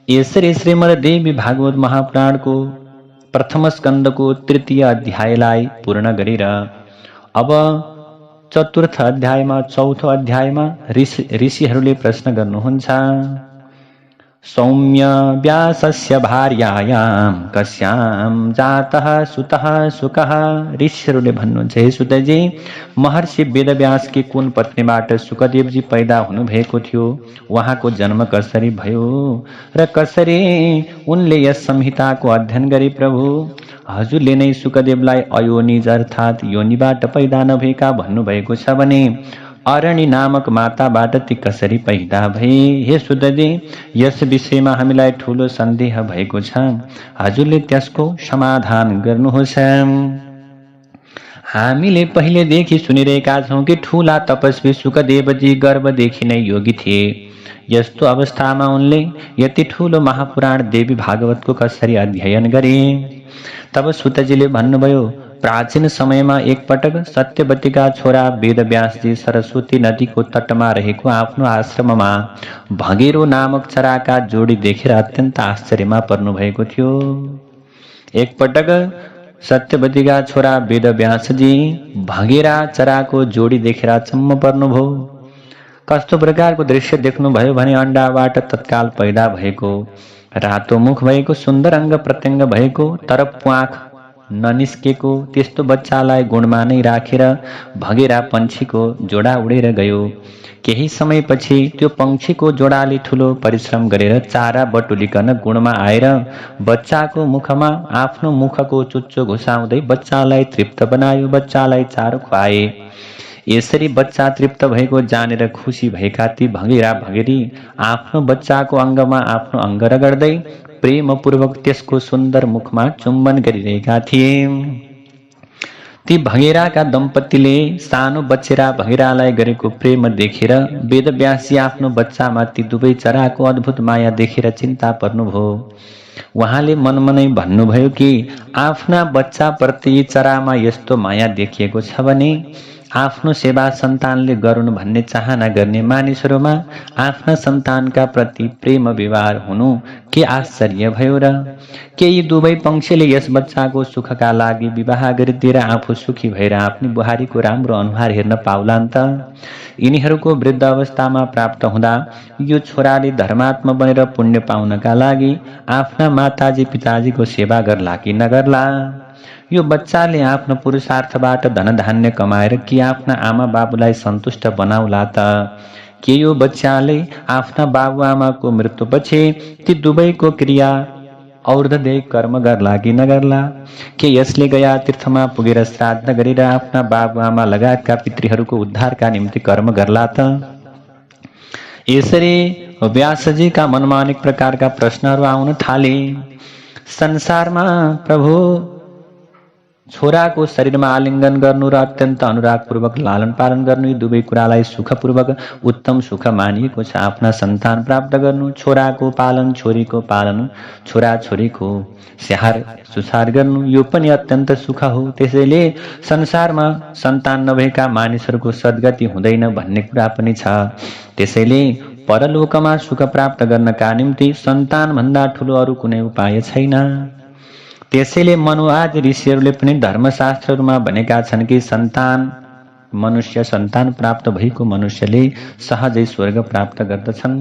यसरी श्रीमद् देवी भागवत महापुराणको प्रथम स्कन्धको तृतीय अध्यायलाई पूर्ण गरेर अब चतुर्थ अध्यायमा, चौथो अध्यायमा ऋषिहरूले प्रश्न गर्नुहुन्छ। सौम्य व्यासस्य भार्यायां कस्यां जातः सुतः सुकः। ऋषिहरूले भन्नुहुन्छ, हे सुतजी, महर्षि वेदव्यास की कुन पत्नीबाट सुकदेवजी पैदा हुनुभएको थियो, उहाँको जन्म कसरी भयो र कसरी उनले यस संहिताको अध्ययन गरे प्रभु? हजुरले नै सुकदेवलाई अयोनिज अर्थात् योनिबाट पैदा नभएका भन्नुभएको छ भने अरणी नामक माताबाट ती कसरी पैदा भए? हे सुतजी, यस विषयमा हामीलाई ठूलो सन्देह भएको छ, हजुरले त्यसको समाधान गर्नुहोस्। हामीले पहिलेदेखि सुनिरहेका छौँ कि ठूला तपस्वी सुकदेवजी गर्भदेखि नै योगी थिए। यस्तो अवस्थामा उनले यति ठूलो महापुराण देवी भागवतको कसरी अध्ययन गरे? तब सुतजीले भन्नुभयो, प्राचीन समयमा एकपटक सत्यवतीका छोरा वेदव्यासजी सरस्वती नदीको तटमा रहेको आफ्नो आश्रममा भगेरो नामक चराका जोडी देखेर अत्यन्त आश्चर्यमा पर्नुभएको थियो। एकपटक सत्यवतीका छोरा वेदव्यासजी भगेरा चराको जोडी देखेर अचम्म पर्नुभयो। कस्तो प्रकारको दृश्य देख्नुभयो भने अण्डाबाट तत्काल पैदा भएको, रातो मुख भएको, सुन्दर अङ्ग प्रत्यङ्ग भएको, तर प्वाख ननिस्केको त्यस्तो बच्चालाई गुणमा नै राखेर भगेरा पंक्षीको जोडा उडेर गयो। केही समयपछि त्यो पंक्षीको जोडाले ठूलो परिश्रम गरेर चारा बटुलिकन गुणमा आएर बच्चाको मुखमा आफ्नो मुखको चुच्चो घुसाउँदै बच्चालाई तृप्त बनायो, बच्चालाई चारो खुवाए। यसरी बच्चा तृप्त भएको जानेर खुसी भएका ती भगेरा भगेरी आफ्नो बच्चाको अङ्गमा आफ्नो अङ्ग रगड्दै प्रेमपूर्वक त्यसको सुन्दर मुखमा चुम्बन गरिरहेका थिए। ती भगेराका दम्पतिले सानो बच्चेरा भगेरालाई गरेको प्रेम देखेर वेदव्यासजी आफ्नो बच्चामा ती दुवै चराको अद्भुत माया देखेर चिन्ता पर्नुभयो। उहाँले मनमनै भन्नुभयो कि आफ्ना बच्चाप्रति चरामा यस्तो माया देखिएको छ भने आफ्नो सेवा सन्तानले गरून् भन्ने चाहना गर्ने मानिसहरूमा आफ्ना सन्तानका प्रति प्रेम व्यवहार हुनु के आश्चर्य भयो र? के यी दुवै पंक्षीले यस बच्चाको सुखका लागि विवाह गरिदिएर आफू सुखी भएर आफ्नी बुहारीको राम्रो अनुहार हेर्न पाउलान् त? यिनीहरूको वृद्ध अवस्थामा प्राप्त हुँदा यो छोराले धर्मात्मा बनेर पुण्य पाउनका लागि आफ्ना माताजी पिताजीको सेवा गर्ला कि नगर्ला? यो बच्चाले आफ्नो पुरुषार्थबाट धनधान्य कमाएर कि आफ्ना आमा बाबुलाई सन्तुष्ट बनाउला त? के यो बच्चाले आफ्ना बाबुआमाको मृत्युपछि ती दुवैको क्रिया और्धदेय कर्म गर्ला कि नगर्ला? के यसले गया तीर्थमा पुगेर श्राद्ध गरेर आफ्ना बाबुआमा लगायतका पितृहरूको उद्धारका निम्ति कर्म गर्ला त? यसरी व्यासजीका मनमा अनेक प्रकारका प्रश्नहरू आउन थाले। संसारमा प्रभु छोराको शरीरमा आलिङ्गन गर्नु र अत्यन्त अनुरागपूर्वक लालन पालन गर्नु, यी दुवै कुरालाई सुखपूर्वक उत्तम सुख मानिएको छ। आफ्ना सन्तान प्राप्त गर्नु, छोराको पालन, छोरीको पालन, छोरा छोरीको स्याहार सुसार गर्नु, यो पनि अत्यन्त सुख हो। त्यसैले संसारमा सन्तान नभएका मानिसहरूको सद्गति हुँदैन भन्ने कुरा पनि छ। त्यसैले परलोकमा सुख प्राप्त गर्नका निम्ति सन्तान भन्दा ठूलो अरू कुनै उपाय छैन। त्यसैले मनुवाद ऋषिहरूले पनि धर्मशास्त्रहरूमा भनेका छन् कि मनुष्य सन्तान प्राप्त भएको मनुष्यले सहजै स्वर्ग प्राप्त गर्दछन्।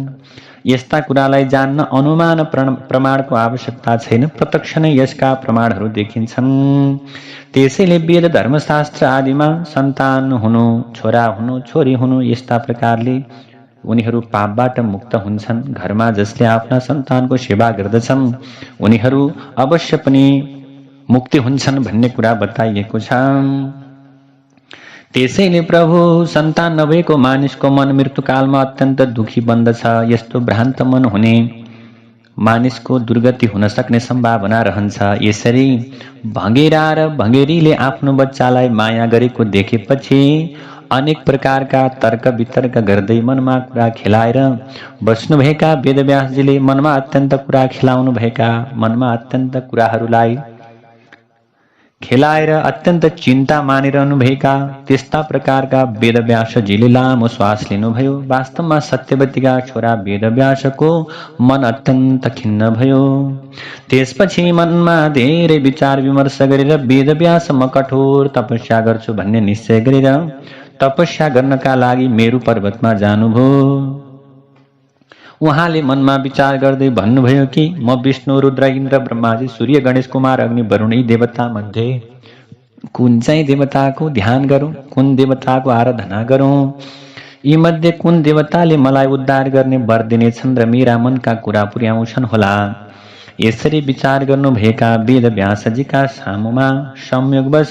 यस्ता कुरालाई जान्न अनुमान प्रमाणको आवश्यकता छैन, प्रत्यक्ष नै यसका प्रमाणहरू देखिन्छन्। त्यसैले वेद धर्मशास्त्र आदिमा सन्तान हुनु, छोरा हुनु, छोरी हुनु, यस्ता प्रकारले उनीहरू पापबाट मुक्त हुन्छन्। घरमा जसले आफ्ना सन्तानको सेवा गर्दछन् उनीहरू अवश्य पनि मुक्ति हुन्छन् भन्ने कुरा बताइएको छ। त्यसैले प्रभु सन्तान नभएको मानिसको मन मृत्युकालमा अत्यन्त दुखी बन्दछ। यस्तो भ्रान्त मन हुने मानिसको दुर्गति हुन सक्ने सम्भावना रहन्छ। यसरी भगेरा र भगेरीले आफ्नो बच्चालाई माया गरेको देखेपछि अनेक प्रकारका तर्क वितर्क गर्दै मनमा कुरा खेलाएर बस्नुभएका वेदव्यासजीले मनमा अत्यन्त कुरा खेलाउनु भएका मनमा अत्यन्त कुराहरूलाई खेलाएर अत्यन्त चिन्ता मानिरहनु भएका त्यस्ता प्रकारका वेदव्यासजीले लामो श्वास लिनुभयो। वास्तवमा सत्यवतीका छोरा वेदव्यासको मन अत्यन्त खिन्न भयो। त्यसपछि मनमा धेरै विचार विमर्श गरेर वेदव्यास म कठोर तपस्या गर्छु भन्ने निश्चय गरेर तपस्या गर्नका लागि मेरु पर्वतमा जानुभयो। उहाँले मनमा विचार गर्दै भन्नुभयो कि म विष्णु रुद्र इन्द्र ब्रह्माजी सूर्य गणेश कुमार अग्नि वरुण यी देवता मध्ये कुन चाहिँ देवताको ध्यान गरौँ, कुन देवताको आराधना गरौँ, यी मध्ये कुन देवताले मलाई उद्धार गर्ने वर दिनेछन् र मेरा मनका कुरा पुर्याउँछन् होला। यसरी विचार गर्नुभएका वेद व्यासजीका सामुमा संयोगवश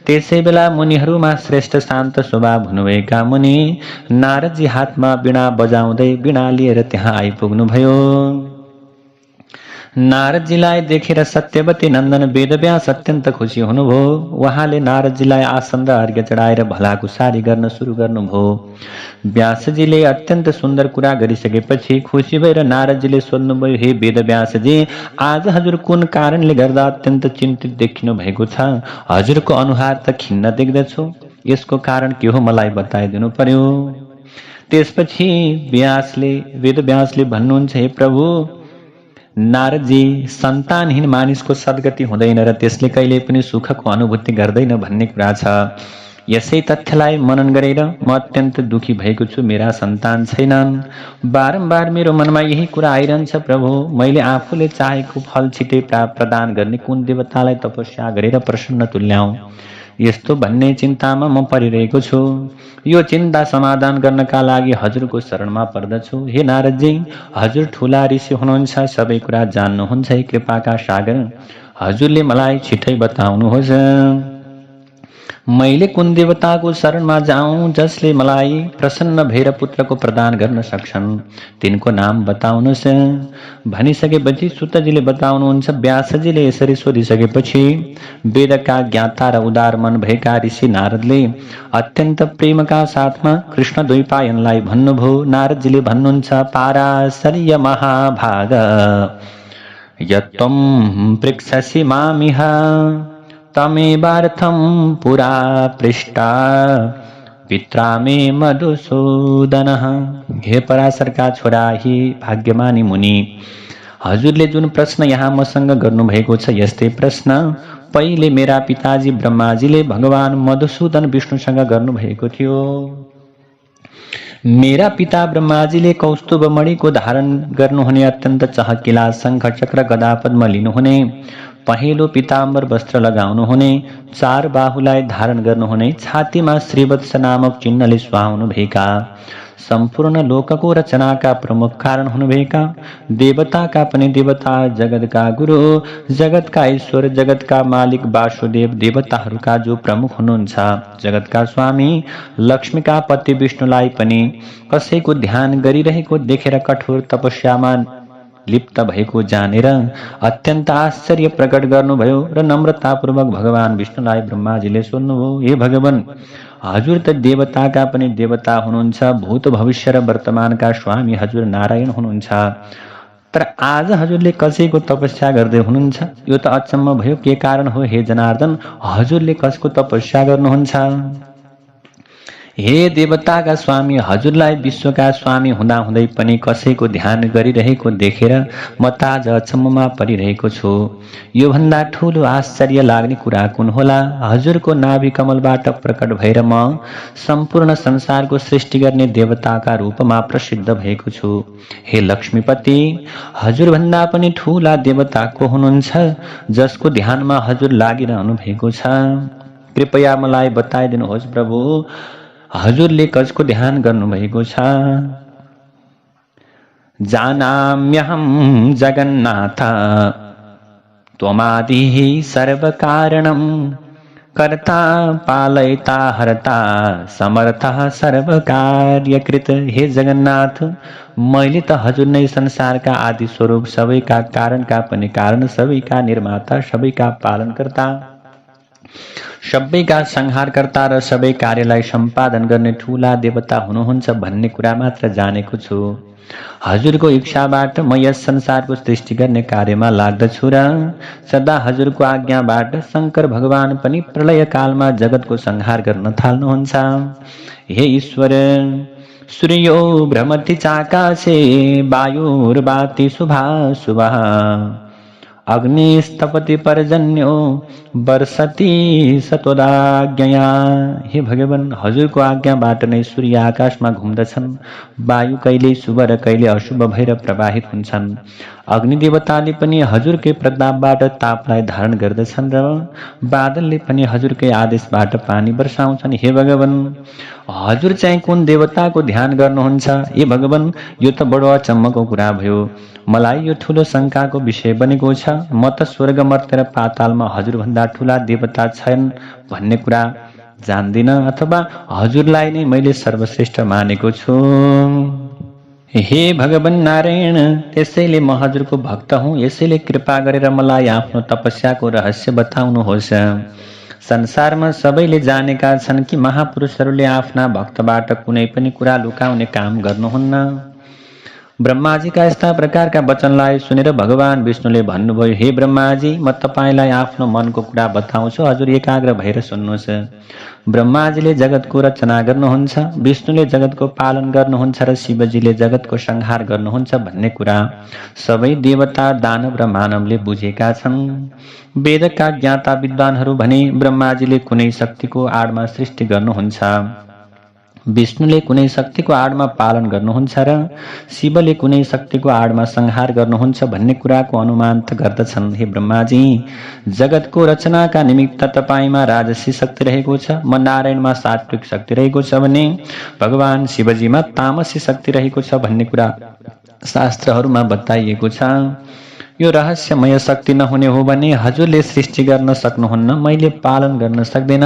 त्यसै बेला मुनिहरूमा श्रेष्ठ शान्त स्वभाव हुनुभएका मुनि नारदजी हातमा वीणा बजाउँदै वीणा लिएर त्यहाँ आइपुग्नुभयो। नारदजीलाई देखेर सत्यवती नन्दन वेदव्यास अत्यन्त खुसी हुनुभयो। उहाँले नारदजीलाई आसन र अर्घ्य चढाएर भलाकुसारी गर्न सुरु गर्नुभयो। व्यासजीले अत्यन्त सुन्दर कुरा गरिसकेपछि खुसी भएर नारदजीले सोध्नुभयो, हे वेदव्यासजी, आज हजुर कुन कारणले गर्दा अत्यन्त चिन्तित देखिनु भएको छ? हजुरको अनुहार त खिन्न देख्दछु, यसको कारण के हो मलाई बताइदिनु पर्यो। त्यसपछि वेदव्यासले भन्नुहुन्छ, हे प्रभु नारदजी, सन्तानहीन मानिसको सद्गति हुँदैन र त्यसले कहिले पनि सुखको अनुभूति गर्दैन भन्ने कुरा छ। यसै तथ्यलाई मनन गरेर म अत्यन्त दुखी भएको छु, मेरा सन्तान छैनन्। बारम्बार मेरो मनमा यही कुरा आइरहन्छ, प्रभु मैले आफूले चाहेको फल छिटै प्रदान गर्ने कुन देवतालाई तपस्या गरेर प्रसन्न तुल्याउँ, यस्तो भन्ने चिन्तामा म परिरहेको छु। यो चिन्ता समाधान गर्नका लागि हजुरको शरणमा पर्दछु। हे नारदजी, हजुर ठुला ऋषि हुनुहुन्छ, सबै कुरा जान्नुहुन्छ, हे कृपाका सागर, हजुरले मलाई छिटै बताउनुहोस्, मैले कुन देवताको शरणमा जाऊँ जसले मलाई प्रसन्न भएर पुत्रको प्रदान गर्न सक्छन्, तिनको नाम बताउनुहोस्। भनिसकेपछि सुतजीले बताउनुहुन्छ, व्यासजीले यसरी सोधिसकेपछि वेदका ज्ञाता र उदार मन भएका ऋषि नारदले अत्यन्त प्रेमका साथमा कृष्ण द्वैपायनलाई भन्नुभयो। नारदजीले भन्नुहुन्छ, पाराशर्य महाभाग यत्त्वं पृच्छसि मामिह तमेवार्थं पुरा पृष्टा पित्रा मे मधुसूदनः। हे पराशरका छोरा, हे भाग्यमानी मुनि, हजुरले जुन प्रश्न यहाँ मसँग गर्नुभएको छ, यस्तै प्रश्न पहिले मेरा पिताजी ब्रह्माजीले भगवान मधुसूदन विष्णुसँग गर्नुभएको थियो। मेरा पिता ब्रह्माजीले कौस्तुभ मणिको धारण गर्नुहुने, अत्यन्त चहकिला शंख चक्र गदा पद्म लिनुहुने, पहेँलो पीताम्बर वस्त्र लगाउनुहुने, चार बाहुलाई धारण गर्नुहुने, छातीमा श्रीवत्स नामक चिन्हले सुहाउनु भएका, सम्पूर्ण लोकको रचनाका प्रमुख कारण हुनुभएका, देवताका पनि देवता, जगतका गुरु, जगतका ईश्वर, जगतका मालिक वासुदेव, देवताहरूका जो प्रमुख हुनुहुन्छ, जगतका स्वामी, लक्ष्मीका पति विष्णुलाई पनि कसैको ध्यान गरिरहेको देखेर कठोर तपस्यामा लिप्त भएको जानेर अत्यन्त आश्चर्य प्रकट गर्नुभयो र नम्रतापूर्वक भगवान विष्णुलाई ब्रह्माजीले सोध्नुभयो, हे भगवान, हजुर त देवताका पनि देवता हुनुहुन्छ, भूत भविष्य र वर्तमानका स्वामी हजुर नारायण हुनुहुन्छ, तर आज हजुरले कसैको तपस्या गर्दै हुनुहुन्छ, यो त अचम्म भयो। के कारण हो हे जनार्दन, हजुरले कसको तपस्या गर्नुहुन्छ? हे देवताका स्वामी, हजुरलाई विश्वका स्वामी हुँदाहुँदै पनि कसैको ध्यान गरिरहेको देखेर म त आज अचम्ममा परिरहेको छु। योभन्दा ठुलो आश्चर्य लाग्ने कुरा कुन होला? हजुरको नाभि कमलबाट प्रकट भएर म सम्पूर्ण संसारको सृष्टि गर्ने देवताका रूपमा प्रसिद्ध भएको छु। हे लक्ष्मीपति, हजुरभन्दा पनि ठुला देवता को हुनुहुन्छ जसको ध्यानमा हजुर लागिरहनु भएको छ? कृपया मलाई बताइदिनुहोस् प्रभु, हजुरले कसको ध्यान गर्नुभएको छ? जानाम्यहं जगन्नाथ त्वमादिः सर्वकारणं कर्ता पालयता हरता समर्थः सर्वकार्यकृत। हे जगन्नाथ, मैले त हजुर नै संसारका आदि स्वरूप, सबैका कारणका पनि कारण, सबैका निर्माता, सबैका पालनकर्ता, सबैका संहारकर्ता र सबै कार्यलाई सम्पादन गर्ने ठूला देवता हुनुहुन्छ भन्ने कुरा मात्र जानेको छु। हजुरको इच्छाबाट म यस संसारको सृष्टि गर्ने कार्यमा लाग्दछु र सदा हजुरको आज्ञाबाट शंकर भगवान पनि प्रलय कालमा जगतको संहार गर्न थाल्नुहुन्छ। हे ईश्वर, सूर्यो भ्रमति चाकाशे वायुर्वाति शुभाशुभः अग्निस्तपति पर्जन्यो वर्षति सत्वदाज्ञया। हे भगवान, हजुरको आज्ञाबाट नै सूर्य आकाशमा घुम्दछन्, वायु कहिले शुभ र कहिले अशुभ भएर प्रवाहित हुन्छन्, अग्निदेवताले पनि हजुरकै प्रतापबाट तापलाई धारण गर्दछन् र बादलले पनि हजुरकै आदेशबाट पानी वर्षाउँछन्। हे भगवान, हजुर चाहिँ कुन देवताको ध्यान गर्नुहुन्छ? हे भगवान, यो त बडो अचम्मको कुरा भयो। मलाई यो ठुलो शङ्काको विषय बनेको छ। म त स्वर्ग मर्त्य र पातालमा हजुरभन्दा ठुला देवता छन् भन्ने कुरा जान्दिन, अथवा हजुरलाई नै मैले सर्वश्रेष्ठ मानेको छु। हे भगवान नारायण, त्यसैले म हजुरको भक्त हुँ। यसैले कृपा गरेर मलाई आफ्नो तपस्याको रहस्य बताउनुहोस्। संसारमा सबैले जानेका छन् कि महापुरुषहरूले आफ्ना भक्तबाट कुनै पनि कुरा लुकाउने काम गर्नुहुन्न। ब्रह्माजीका यस्ता प्रकारका वचनलाई सुनेर भगवान विष्णुले भन्नुभयो, हे ब्रह्माजी, म तपाईँलाई आफ्नो मनको कुरा बताउँछु, हजुर एकाग्र भएर सुन्नुहोस्। ब्रह्माजीले जगतको रचना गर्नुहुन्छ, विष्णुले जगतको पालन गर्नुहुन्छ र शिवजीले जगतको संहार गर्नुहुन्छ भन्ने कुरा सबै देवता, दानव र मानवले बुझेका छन्। वेदका ज्ञाता विद्वानहरू भने ब्रह्माजीले कुनै शक्तिको आडमा सृष्टि गर्नुहुन्छ, विष्णुले कुनै शक्तिको आडमा पालन गर्नुहुन्छ र शिवले कुनै शक्तिको आडमा संहार गर्नुहुन्छ भन्ने कुराको अनुमान त गर्दछन्। हे ब्रह्माजी, जगतको रचनाका निमित्त तपाईँमा राजसी शक्ति रहेको छ, म नारायणमा सात्विक शक्ति रहेको छ भने भगवान शिवजीमा तामसी शक्ति रहेको छ भन्ने कुरा शास्त्रहरूमा बताइएको छ। यो रहस्यमय शक्ति नहुने हो भने हजुरले सृष्टि गर्न सक्नुहुन्न, मैले पालन गर्न सक्दैन,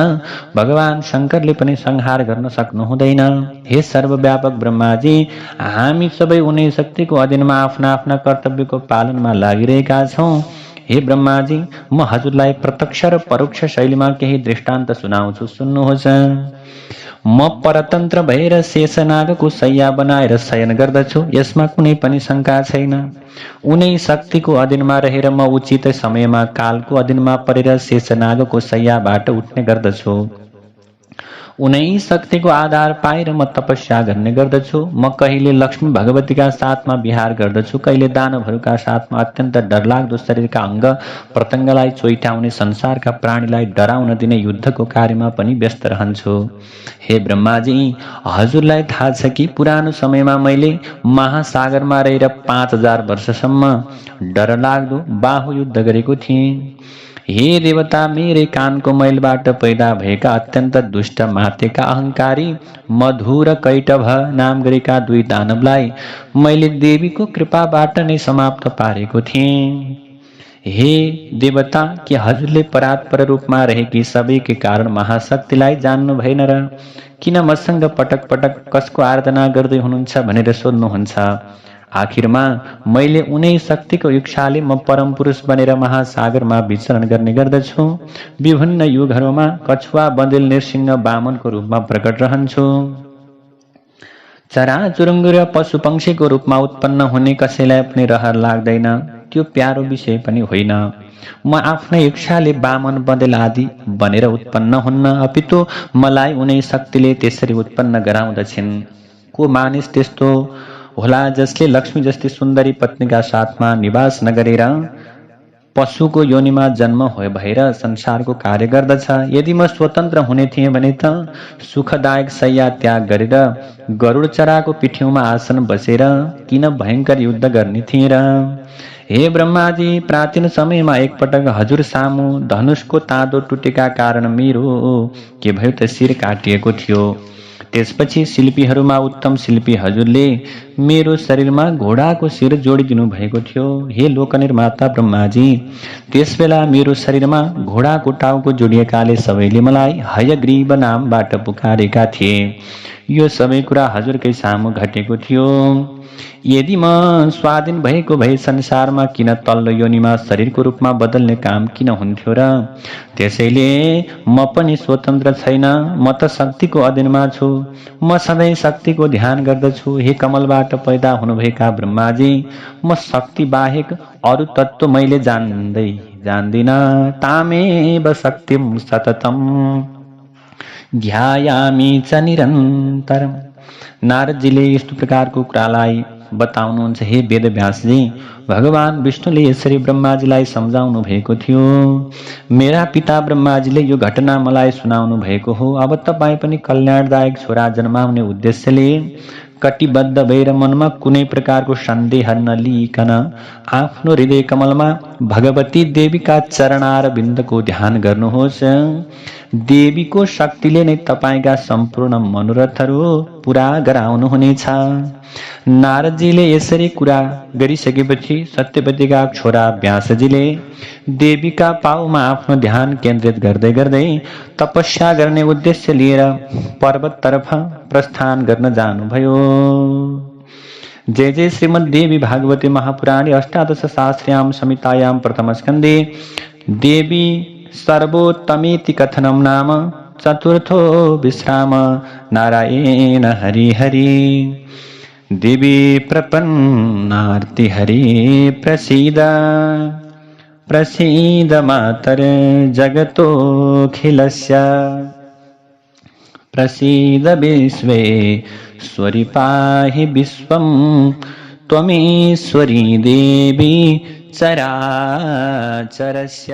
भगवान शङ्करले पनि संहार गर्न सक्नुहुँदैन। हे सर्वव्यापक ब्रह्माजी, हामी सबै उनै शक्तिको अधीनमा आफ्ना आफ्ना कर्तव्यको पालनमा लागिरहेका छौँ। हे ब्रह्माजी, म हजुरलाई प्रत्यक्ष र परोक्ष शैलीमा केही दृष्टान्त सुनाउँछु, सुन्नुहोस्। म परतन्त्र भएर शेषनागको शैया बनाएर शयन गर्दछु, यसमा कुनै पनि शङ्का छैन। उनै शक्तिको अधीनमा रहेर म उचित समयमा कालको अधीनमा परेर शेषनागको शैयाबाट उठ्ने गर्दछु। उनै शक्तिको आधार पाएर म तपस्या गर्ने गर्दछु। म कहिले लक्ष्मी भगवतीका साथमा विहार गर्दछु, कहिले दानवहरूका साथमा अत्यन्त डरलाग्दो शरीरका अङ्ग प्रत्यङ्गलाई चोइटाउने, संसारका प्राणीलाई डराउन दिने युद्धको कार्यमा पनि व्यस्त रहन्छु। हे ब्रह्माजी, हजुरलाई थाहा छ कि पुरानो समयमा मैले महासागरमा रहेर 5000 वर्षसम्म डरलाग्दो बाहुयुद्ध गरेको थिएँ। हे देवता, मेरै कानको मैलबाट पैदा भएका अत्यन्त दुष्ट मातेका अहङ्कारी मधु र कैटभ नाम गरेका 2 दानवलाई मैले देवीको कृपाबाट नै समाप्त पारेको थिएँ। हे देवता, के हजुरले परात्पर रूपमा रहेकी सबैकै कारण महाशक्तिलाई जान्नु भएन र किन मसँग पटक पटक कसको आराधना गर्दै हुनुहुन्छ भनेर सोध्नुहुन्छ? आखिरमा मैले उनै शक्तिको इच्छाले म परम पुरुष बनेर महासागरमा विचरण गर्ने गर्दछु। विभिन्न युगहरूमा कछुवा, बन्देल, नृसिंह, वामनको रूपमा प्रकट रहन्छु। चराचुरुङ्गी र पशु पक्षीको रूपमा उत्पन्न हुने कसैलाई पनि रहर लाग्दैन, त्यो प्यारो विषय पनि होइन। म आफ्नै इच्छाले वामन, बन्देल आदि बनेर उत्पन्न हुन्न, अपितु मलाई उनै शक्तिले त्यसरी उत्पन्न गराउँदछिन्। को मानिस त्यस्तो होला जसले लक्ष्मी जस्तै सुन्दरी पत्नीका साथमा निवास नगरेर पशुको योनिमा जन्म भएर संसारको कार्य गर्दछ? यदि म स्वतन्त्र हुने थिएँ भने त सुखदायक शैया त्याग गरेर गरुड चराको पिठ्यौमा आसन बसेर किन भयङ्कर युद्ध गर्ने थिएँ र? हे ब्रह्माजी, प्राचीन समयमा एकपटक हजुर सामु धनुषको तादो टुटेका कारण मेरो के भयो त शिर काटिएको थियो। त्यसपछि शिल्पीहरूमा उत्तम शिल्पी हजुरले मेरो शरीरमा घोडाको शिर जोडिदिनु भएको थियो। हे लोकनिर्माता ब्रह्माजी, त्यसबेला मेरो शरीरमा घोडाको टाउको जोडिएकाले सबैले मलाई हयग्रीव नामबाट पुकारेका थिए। यो सबै कुरा हजुरकै सामु घटेको थियो। यदि म स्वाधीन भएको भए संसारमा किन तल्लो योनिमा शरीरको रूपमा बदल्ने काम किन हुन्थ्यो र? त्यसैले म पनि स्वतन्त्र छैन, म त शक्तिको अधीनमा छु। म सधैँ शक्तिको ध्यान गर्दछु। हे कमलबाट पैदा हुनुभएका ब्रह्माजी, म शक्ति बाहेक अरू तत्त्व मैले जान्दिन। तामेव शक्तिं सततं ध्यायामि च निरन्तरम्। नारदजीले यस्तो प्रकारको कुरालाई बताउनुहुन्छ। हे वेदव्यासजी, भगवान विष्णुले यसरी ब्रह्माजीलाई सम्झाउनु भएको थियो। मेरा पिता ब्रह्माजीले यो घटना मलाई सुनाउनु भएको हो। अब तपाईँ पनि कल्याणदायक छोरा जन्माउने उद्देश्यले कटिबद्ध भएर मनमा कुनै प्रकारको सन्देह नलिइकन आफ्नो हृदय कमलमा भगवती देवीका चरणार बिन्दको ध्यान गर्नुहोस्। देवीको शक्तिले नै तपाईँका सम्पूर्ण मनोरथहरू पुरा गराउनुहुनेछ। नारदजीले यसरी कुरा गरिसकेपछि सत्यवतीका छोरा व्यासजीले देवीका पाउमा आफ्नो ध्यान केन्द्रित गर्दै गर्दै तपस्या गर्ने उद्देश्य लिएर पर्वततर्फ प्रस्थान गर्न जानुभयो। जय जय श्रीमद्देवी भागवते महापुराणे अष्टादश शास्त्र्यां संहितायां प्रथम स्कन्धे देवी सर्वोत्तमेति कथनं नाम चतुर्थो विश्राम। नारायण हरि हरि। देवी प्रपन्नार्ति हरि प्रसीद प्रसीद मातर जगतोऽखिलस्य। प्रसीद विश्वेश्वरि पाहि विश्वं त्वमीश्वरी देवी चराचरस्य।